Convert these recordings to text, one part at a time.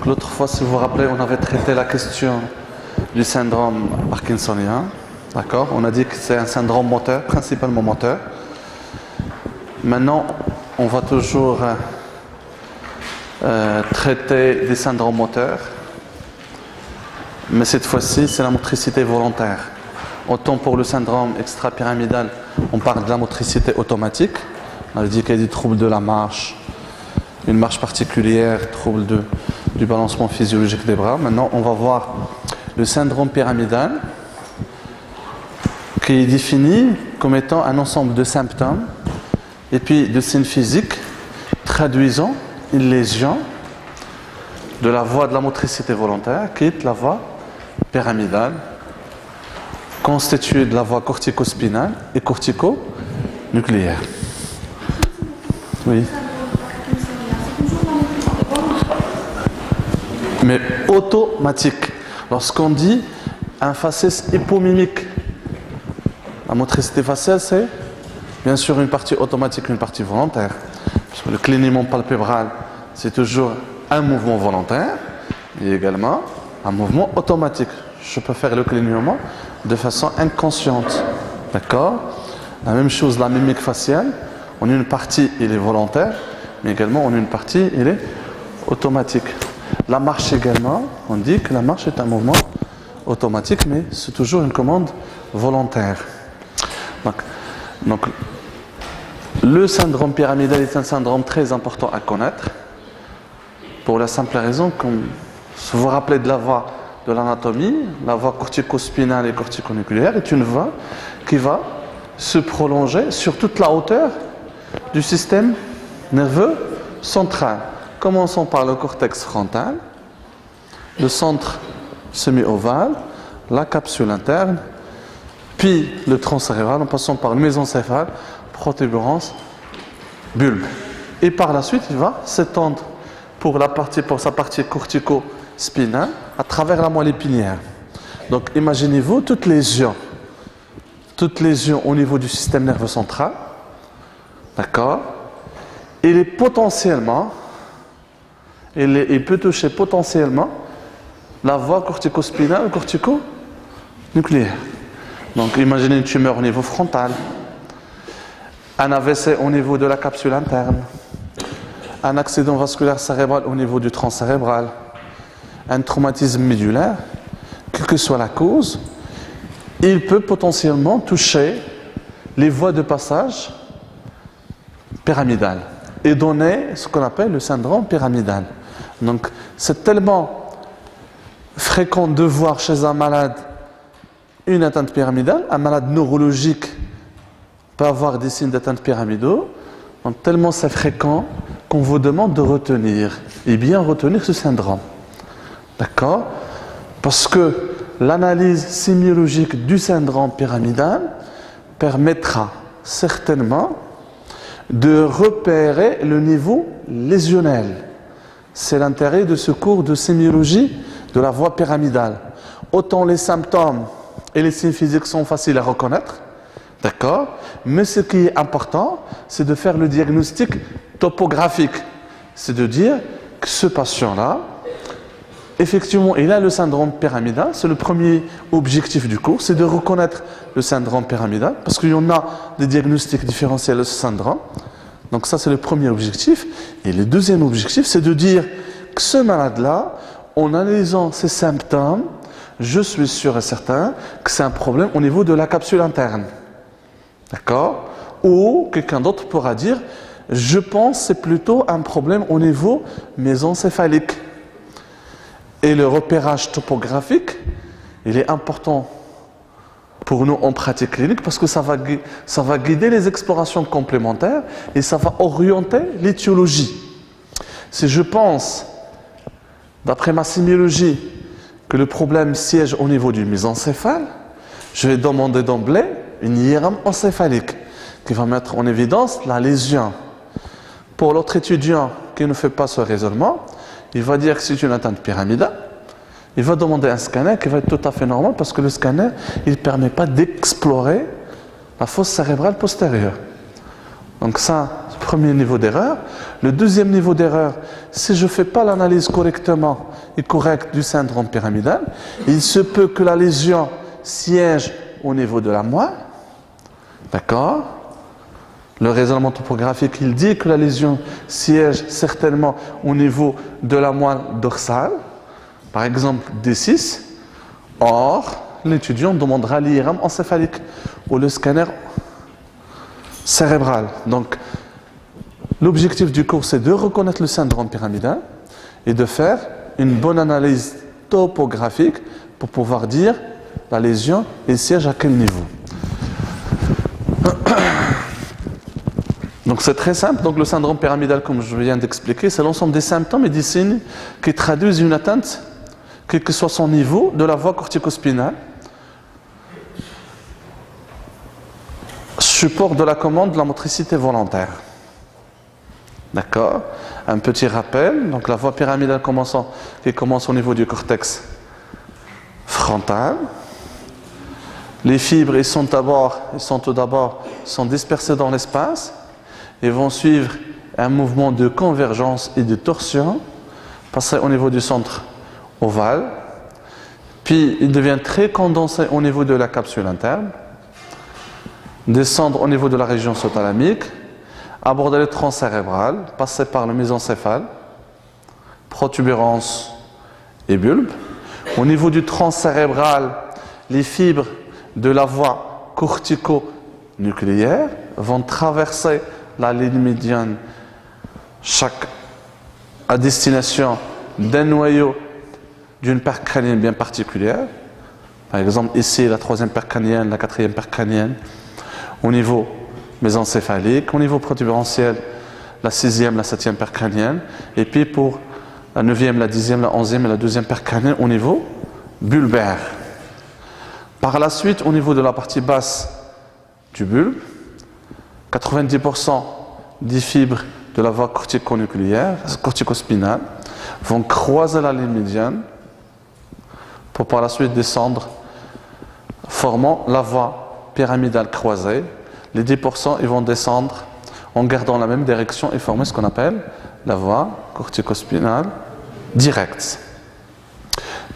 Donc l'autre fois, si vous vous rappelez, on avait traité la question du syndrome parkinsonien. D'accord? On a dit que c'est un syndrome moteur, principalement moteur. Maintenant, on va toujours traiter des syndromes moteurs. Mais cette fois-ci, c'est la motricité volontaire. Autant pour le syndrome extra-pyramidal, on parle de la motricité automatique. On a dit qu'il y a des troubles de la marche, une marche particulière, troubles du balancement physiologique des bras. Maintenant, on va voir le syndrome pyramidal, qui est défini comme étant un ensemble de symptômes et puis de signes physiques traduisant une lésion de la voie de la motricité volontaire, qui est la voie pyramidale, constituée de la voie cortico-spinale et cortico-nucléaire. Oui. Mais automatique. Lorsqu'on dit un faciès hypomimique, la motricité faciale, c'est bien sûr une partie automatique, une partie volontaire. Parce que le clignement palpébral, c'est toujours un mouvement volontaire et également un mouvement automatique. Je peux faire le clignement de façon inconsciente. D'accord? La même chose, la mimique faciale. On a une partie, elle est volontaire, mais également on a une partie, elle est automatique. La marche également, on dit que la marche est un mouvement automatique, mais c'est toujours une commande volontaire. Donc, le syndrome pyramidal est un syndrome très important à connaître, pour la simple raison que, si vous vous rappelez de la voie de l'anatomie, la voie cortico-spinale et cortico-nucléaire est une voie qui va se prolonger sur toute la hauteur du système nerveux central. Commençons par le cortex frontal, le centre semi-ovale, la capsule interne, puis le tronc cérébral, en passant par le mésencéphale, protubérance, bulbe. Et par la suite, il va s'étendre pour sa partie cortico-spinale à travers la moelle épinière. Donc imaginez-vous toute lésion au niveau du système nerveux central, d'accord? Il peut toucher potentiellement la voie cortico-spinale ou cortico-nucléaire. Donc imaginez une tumeur au niveau frontal, un AVC au niveau de la capsule interne, un accident vasculaire cérébral au niveau du tronc cérébral, un traumatisme médulaire, quelle que soit la cause, il peut potentiellement toucher les voies de passage pyramidales et donner ce qu'on appelle le syndrome pyramidal. Donc c'est tellement fréquent de voir chez un malade une atteinte pyramidale, un malade neurologique peut avoir des signes d'atteinte pyramidaux, donc tellement c'est fréquent qu'on vous demande de retenir, et bien retenir ce syndrome. D'accord? Parce que l'analyse sémiologique du syndrome pyramidal permettra certainement de repérer le niveau lésionnel. C'est l'intérêt de ce cours de sémiologie de la voie pyramidale. Autant les symptômes et les signes physiques sont faciles à reconnaître, d'accord? Mais ce qui est important, c'est de faire le diagnostic topographique. C'est de dire que ce patient-là, effectivement, il a le syndrome pyramidal. C'est le premier objectif du cours, c'est de reconnaître le syndrome pyramidal, parce qu'il y en a des diagnostics différentiels de ce syndrome. Donc ça, c'est le premier objectif. Et le deuxième objectif, c'est de dire que ce malade-là, en analysant ses symptômes, je suis sûr et certain que c'est un problème au niveau de la capsule interne. D'accord? Ou quelqu'un d'autre pourra dire, je pense que c'est plutôt un problème au niveau mésencéphalique. Et le repérage topographique, il est important pour nous en pratique clinique parce que ça va guider les explorations complémentaires et ça va orienter l'étiologie. Si je pense, d'après ma sémiologie, que le problème siège au niveau du mésencéphale, je vais demander d'emblée une IRM encéphalique qui va mettre en évidence la lésion. Pour l'autre étudiant qui ne fait pas ce raisonnement, il va dire que c'est une atteinte pyramidale. Il va demander un scanner qui va être tout à fait normal parce que le scanner, il ne permet pas d'explorer la fosse cérébrale postérieure. Donc ça, c'est le premier niveau d'erreur. Le deuxième niveau d'erreur, si je ne fais pas l'analyse correctement est correct du syndrome pyramidal, il se peut que la lésion siège au niveau de la moelle. D'accord? Le raisonnement topographique, il dit que la lésion siège certainement au niveau de la moelle dorsale, par exemple D6. Or, l'étudiant demandera l'IRM encéphalique ou le scanner cérébral. Donc, l'objectif du cours, c'est de reconnaître le syndrome pyramidal et de faire une bonne analyse topographique pour pouvoir dire la lésion et siège à quel niveau. Donc c'est très simple. Donc le syndrome pyramidal, comme je viens d'expliquer, c'est l'ensemble des symptômes et des signes qui traduisent une atteinte, quel que soit son niveau, de la voie corticospinale, support de la commande de la motricité volontaire. D'accord? Un petit rappel. Donc la voie pyramidale qui commence au niveau du cortex frontal. Les fibres sont tout d'abord dispersées dans l'espace et vont suivre un mouvement de convergence et de torsion, passer au niveau du centre ovale, puis il devient très condensé au niveau de la capsule interne, descendre au niveau de la région sous-thalamique, aborder le tronc cérébral, passer par le mésencéphale, protubérance et bulbe. Au niveau du tronc cérébral, les fibres de la voie cortico-nucléaire vont traverser la ligne médiane à destination d'un noyau d'une paire crânienne bien particulière. Par exemple, ici, la troisième paire crânienne, la quatrième paire crânienne. Au niveau mésencéphalique, au niveau protubérantiel, la sixième, la septième paire crânienne. Et puis pour la neuvième, la dixième, la onzième et la douzième paire crânienne au niveau bulbaire. Par la suite, au niveau de la partie basse du bulbe, 90% des fibres de la voie corticospinale vont croiser la ligne médiane pour par la suite descendre, formant la voie pyramidale croisée. Les 10% ils vont descendre en gardant la même direction et former ce qu'on appelle la voie corticospinale directe.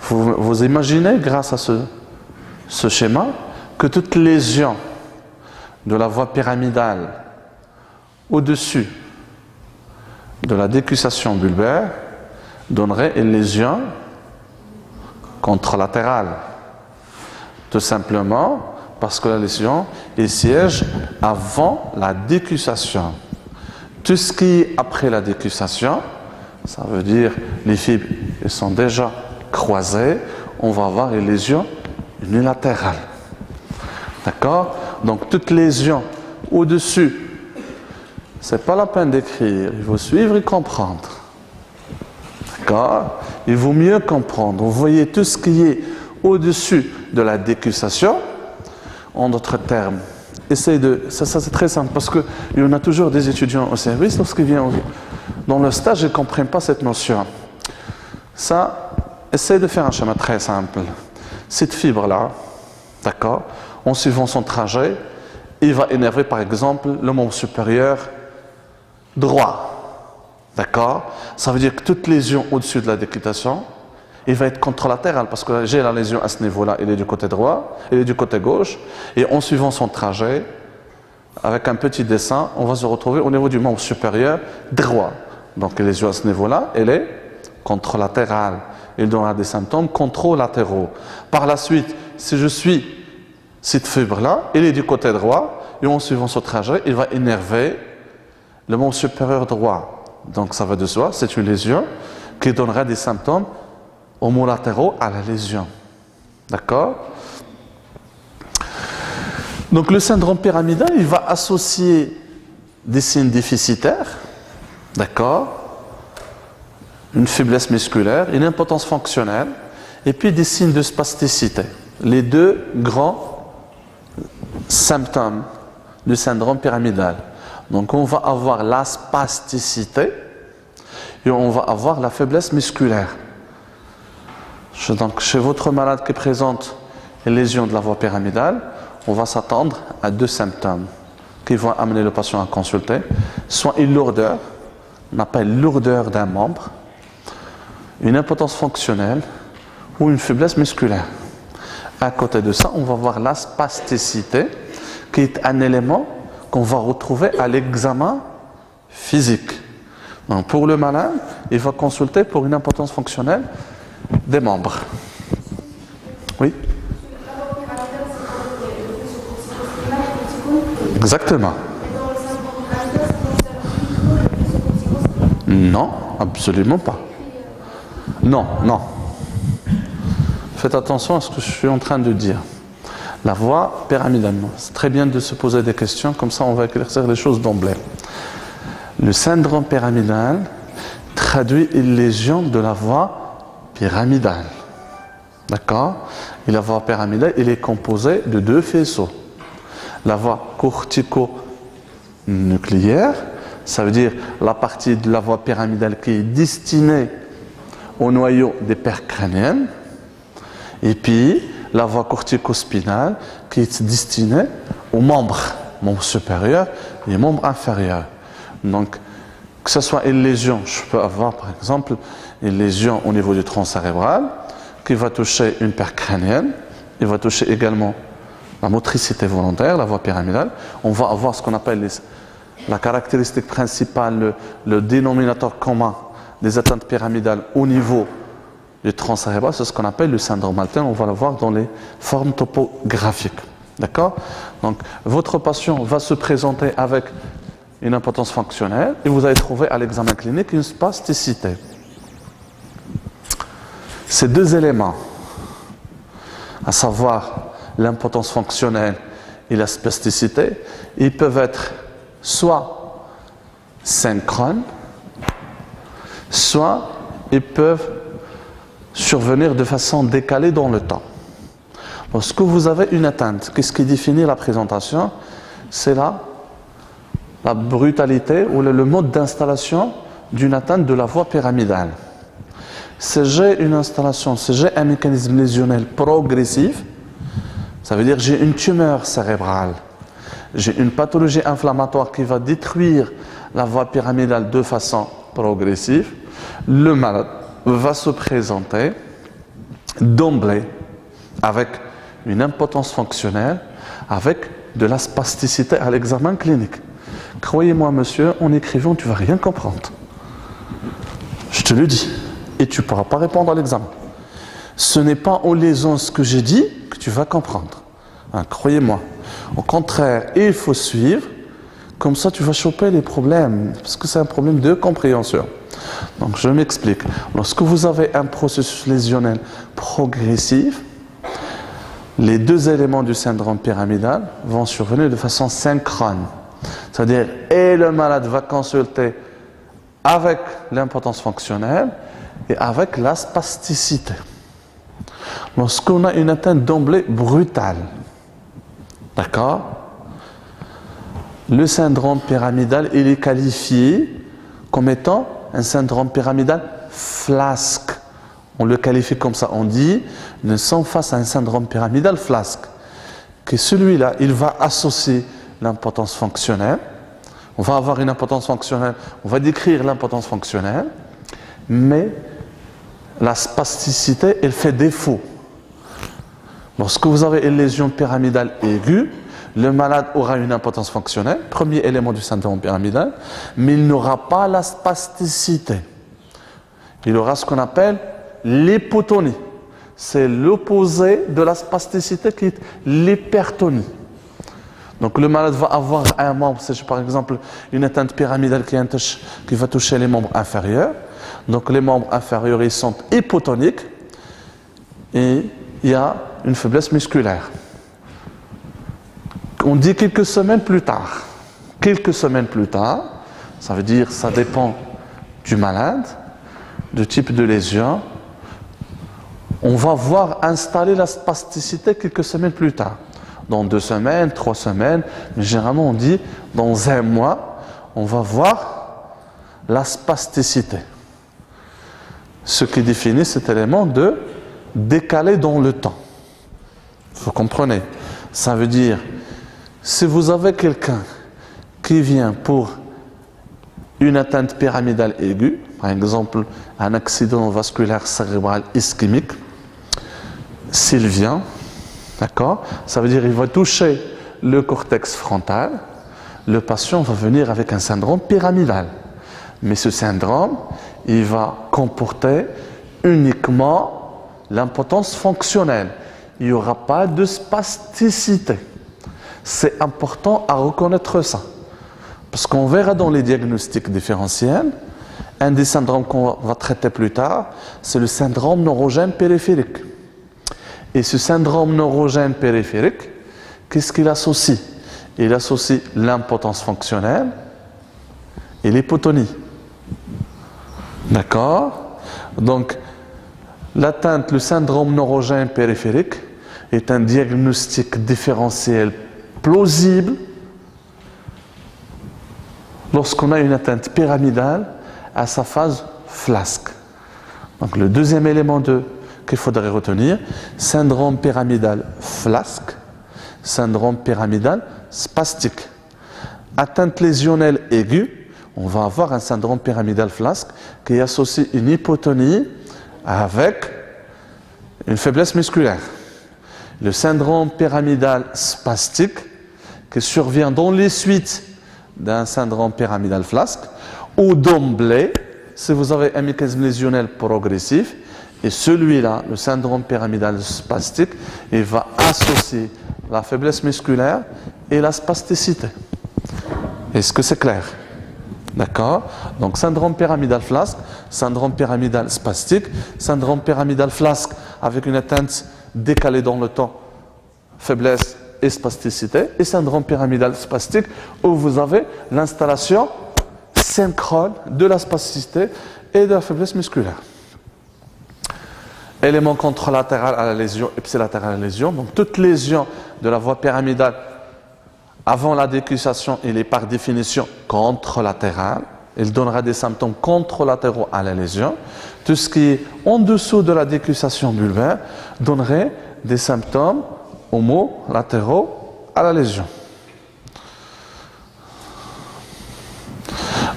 Vous imaginez, grâce à ce schéma, que toute lésion de la voie pyramidale au-dessus de la décussation bulbaire donnerait une lésion contralatérale. Tout simplement parce que la lésion est siège avant la décussation. Tout ce qui est après la décussation, ça veut dire les fibres sont déjà croisées, on va avoir une lésion unilatérale. D'accord? Donc toute lésion au-dessus, c'est pas la peine d'écrire, il faut suivre et comprendre. D'accord? Il vaut mieux comprendre. Vous voyez tout ce qui est au-dessus de la décussation, en d'autres termes. Essayez de. Ça c'est très simple parce qu'il y en a toujours des étudiants au service, lorsqu'ils viennent dans le stage, ils ne comprennent pas cette notion. Ça, essayez de faire un schéma très simple. Cette fibre-là, d'accord, en suivant son trajet, il va énerver par exemple le membre supérieur droit. D'accord? Ça veut dire que toute lésion au-dessus de la décussation, il va être contralatéral parce que j'ai la lésion à ce niveau-là, il est du côté droit, il est du côté gauche, et en suivant son trajet, avec un petit dessin, on va se retrouver au niveau du membre supérieur droit. Donc la lésion à ce niveau-là, elle est contralatérale. Il donnera des symptômes contralatéraux. Par la suite, si je suis cette fibre-là, il est du côté droit, et en suivant son trajet, il va énerver le membre supérieur droit. Donc ça va de soi, c'est une lésion qui donnera des symptômes homolatéraux à la lésion. D'accord? Donc le syndrome pyramidal, il va associer des signes déficitaires, d'accord? Une faiblesse musculaire, une impotence fonctionnelle, et puis des signes de spasticité. Les deux grands symptômes du syndrome pyramidal. Donc on va avoir la spasticité et on va avoir la faiblesse musculaire. Donc chez votre malade qui présente une lésion de la voie pyramidale, on va s'attendre à deux symptômes qui vont amener le patient à consulter. Soit une lourdeur, on appelle lourdeur d'un membre, une impotence fonctionnelle ou une faiblesse musculaire. À côté de ça, on va voir la spasticité, qui est un élément qu'on va retrouver à l'examen physique. Donc pour le malade, il va consulter pour une impotence fonctionnelle des membres. Oui? Exactement. Non, absolument pas. Non, non. Faites attention à ce que je suis en train de dire. La voie pyramidale, c'est très bien de se poser des questions, comme ça on va éclaircir les choses d'emblée. Le syndrome pyramidal traduit une lésion de la voie pyramidale. D'accord? Et la voie pyramidale, elle est composée de deux faisceaux. La voie cortico-nucléaire, ça veut dire la partie de la voie pyramidale qui est destinée au noyau des paires crâniennes, et puis la voie cortico-spinale qui est destinée aux membres supérieurs et membres inférieurs. Donc, que ce soit une lésion, je peux avoir par exemple une lésion au niveau du tronc cérébral qui va toucher une paire crânienne, il va toucher également la motricité volontaire, la voie pyramidale. On va avoir ce qu'on appelle la caractéristique principale, le dénominateur commun des atteintes pyramidales au niveau du tronc cérébral, c'est ce qu'on appelle le syndrome alterne. On va le voir dans les formes topographiques. D'accord? Donc, votre patient va se présenter avec une impotence fonctionnelle et vous allez trouver à l'examen clinique une spasticité. Ces deux éléments, à savoir l'impotence fonctionnelle et la spasticité, ils peuvent être soit synchrones, soit ils peuvent survenir de façon décalée dans le temps. Lorsque vous avez une atteinte, qu'est-ce qui définit la présentation? C'est la brutalité ou le mode d'installation d'une atteinte de la voie pyramidale. Si j'ai une installation, si j'ai un mécanisme lésionnel progressif, ça veut dire que j'ai une tumeur cérébrale, j'ai une pathologie inflammatoire qui va détruire la voie pyramidale de façon progressive, le malade va se présenter d'emblée avec une impotence fonctionnelle, avec de la spasticité à l'examen clinique. Croyez-moi, monsieur, en écrivant, tu ne vas rien comprendre. Je te le dis. Et tu ne pourras pas répondre à l'examen. Ce n'est pas en lisant ce que j'ai dit que tu vas comprendre. Hein, croyez-moi. Au contraire, il faut suivre. Comme ça, tu vas choper les problèmes. Parce que c'est un problème de compréhension. Donc, je m'explique. Lorsque vous avez un processus lésionnel progressif, les deux éléments du syndrome pyramidal vont survenir de façon synchrone. C'est-à-dire, et le malade va consulter avec l'impotence fonctionnelle et avec la spasticité. Lorsqu'on a une atteinte d'emblée brutale, d'accord, le syndrome pyramidal, il est qualifié comme étant un syndrome pyramidal flasque. On le qualifie comme ça, on dit, nous sommes face à un syndrome pyramidal flasque. Que celui-là, il va associer l'impotence fonctionnelle. On va avoir une impotence fonctionnelle, on va décrire l'impotence fonctionnelle, mais la spasticité, elle fait défaut. Lorsque vous avez une lésion pyramidale aiguë, le malade aura une impotence fonctionnelle, premier élément du syndrome pyramidal, mais il n'aura pas la spasticité. Il aura ce qu'on appelle l'hypotonie. C'est l'opposé de la spasticité qui est l'hypertonie. Donc le malade va avoir un membre, c'est par exemple une atteinte pyramidale qui va toucher les membres inférieurs. Donc les membres inférieurs, ils sont hypotoniques et il y a une faiblesse musculaire. On dit quelques semaines plus tard. Quelques semaines plus tard, ça veut dire ça dépend du malade, du type de lésion. On va voir installer la spasticité quelques semaines plus tard. Dans 2 semaines, 3 semaines, mais généralement on dit dans 1 mois, on va voir la spasticité. Ce qui définit cet élément de décalé dans le temps. Vous comprenez? Ça veut dire, si vous avez quelqu'un qui vient pour une atteinte pyramidale aiguë, par exemple un accident vasculaire cérébral ischémique, s'il vient, d'accord, ça veut dire qu'il va toucher le cortex frontal, le patient va venir avec un syndrome pyramidal. Mais ce syndrome, il va comporter uniquement l'impotence fonctionnelle. Il n'y aura pas de spasticité. C'est important à reconnaître ça. Parce qu'on verra dans les diagnostics différentiels, un des syndromes qu'on va traiter plus tard, c'est le syndrome neurogène périphérique. Et ce syndrome neurogène périphérique, qu'est-ce qu'il associe? Il associe l'impotence fonctionnelle et l'hypotonie. D'accord? Donc, l'atteinte, le syndrome neurogène périphérique est un diagnostic différentiel plausible lorsqu'on a une atteinte pyramidale à sa phase flasque. Donc, le deuxième élément qu'il faudrait retenir, syndrome pyramidal flasque, syndrome pyramidal spastique. Atteinte lésionnelle aiguë, on va avoir un syndrome pyramidal flasque qui associe une hypotonie avec une faiblesse musculaire. Le syndrome pyramidal spastique qui survient dans les suites d'un syndrome pyramidal flasque ou d'emblée si vous avez un mécanisme lésionnel progressif. Et celui-là, le syndrome pyramidal spastique, il va associer la faiblesse musculaire et la spasticité. Est-ce que c'est clair? D'accord? Donc, syndrome pyramidal flasque, syndrome pyramidal spastique, syndrome pyramidal flasque avec une atteinte décalée dans le temps, faiblesse et spasticité, et syndrome pyramidal spastique où vous avez l'installation synchrone de la spasticité et de la faiblesse musculaire. Élément contralatéral à la lésion, ipsilatéral à la lésion. Donc, toute lésion de la voie pyramidale avant la décussation, il est par définition contralatéral. Il donnera des symptômes contralatéraux à la lésion. Tout ce qui est en dessous de la décussation bulbaire donnerait des symptômes homolatéraux à la lésion.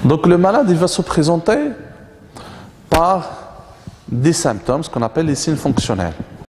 Donc, le malade, il va se présenter par des symptômes, ce qu'on appelle les signes fonctionnels.